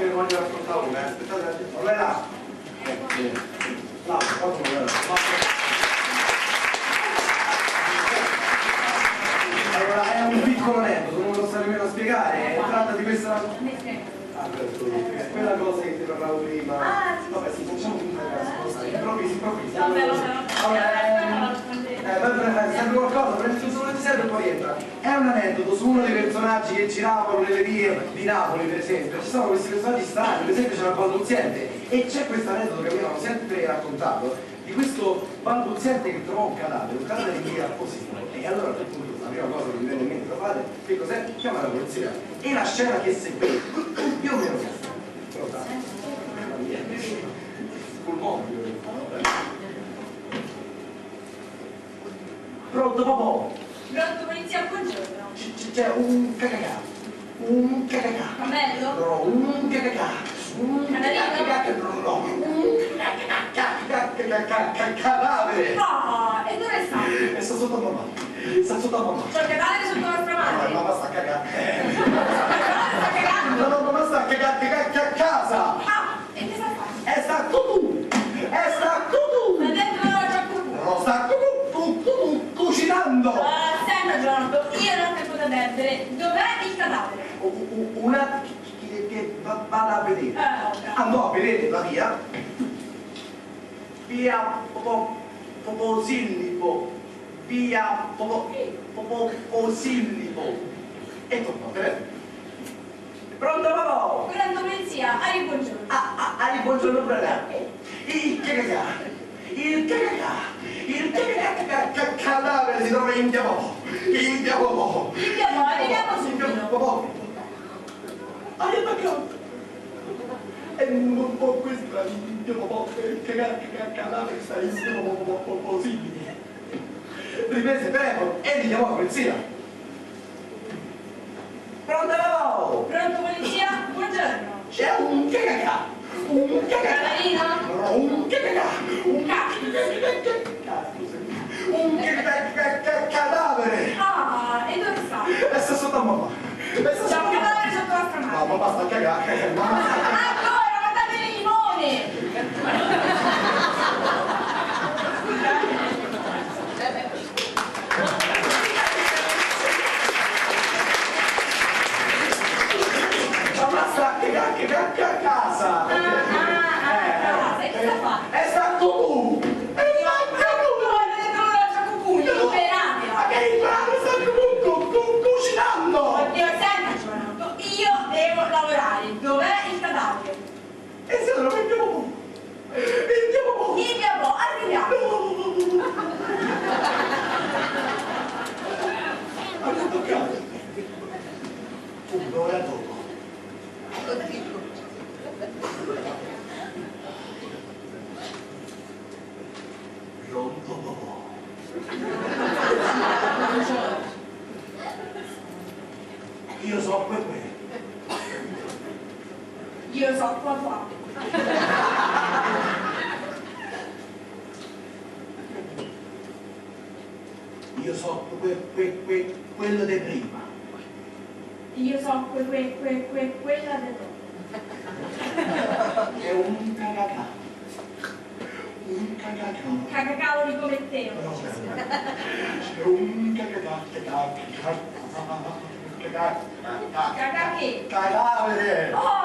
ve ne voglio raccontare una, aspettate un attimo. Non è là? Allora, è un piccolo aneddoto, non lo sto nemmeno a spiegare, tratta di questa... quella cosa che ti parlavo prima. Vabbè, sì, facciamo tutta la improvvisi. Serve qualcosa, prendi solo ti serve e poi entra. È un aneddoto su uno dei personaggi che giravano nelle vie di Napoli, per esempio. Ci sono questi personaggi strani, per esempio c'era Balbuziente, e c'è questo aneddoto che mi hanno sempre raccontato di questo Balbuziente che trovò un cadavere in via Posino. E allora a quel punto la prima cosa che mi viene in mente da fare, che cos'è? Chiamare la polizia. E la scena che seguì, più o meno questa. Col mobile. Pronto papà? Pronto polizia, buongiorno. C'è un cacacà. Un cacacà. Cammello? No, un cacacà. Un canarino? No, un cadavere. No, e dove sta? E sta sotto a mamma. Sta sotto a mamma. C'è il cadavere sotto la vostra madre? Mamma sta cagando. Il cadavere sta cagando? No, mamma sta cagando a casa. Ah, e che sta facendo? E sta tu. E sta tu. Ma dentro non c'è cucù. No, sta cucinando. Senta Giorno, io non ho tempo da perdere. Dov'è il cadavere? Un attimo che vada a vedere. Andò a vedere la via. Via Poposillipo. Via Poposillipo. E tornò, vero? Pronto papà? Grande polizia, Ari buongiorno. Ari buongiorno brother. Il cadavere si trova in via Popò. In via Popò. Arriviamo subito. Hai attaccato. E non può questa in via Popò. Il cadavere sta in via Popò possibile. Riprese il telefono e gli chiamò la polizia. Pronto papà? Pronto polizia, buongiorno. C'è un cacacà. Un cacacà. Canarino? No, un cacacà. Un cadavere. Ah, e dove sta? E sta sotto a mamma. C'è un cadavere sotto la vostra madre? No, papà sta a cagare. Ancora, guardate le limone! Mamma sta a casa. E che sta fa? E sta tu. Cucinando! Oddio, senta Giovanotto, io devo lavorare. Dov'è il cadavere? E se lo mettiamo un Il mio po', arriviamo. Hanno toccato. Un'ora dopo. Pronto papà. Io so quello. Io so qua. Io so quello di prima. Io so quella del dopo. È un cacacà. Un cacacà. Cacacavoli come te. C'è un cacacà. Cacà che? Cadavere! Oh,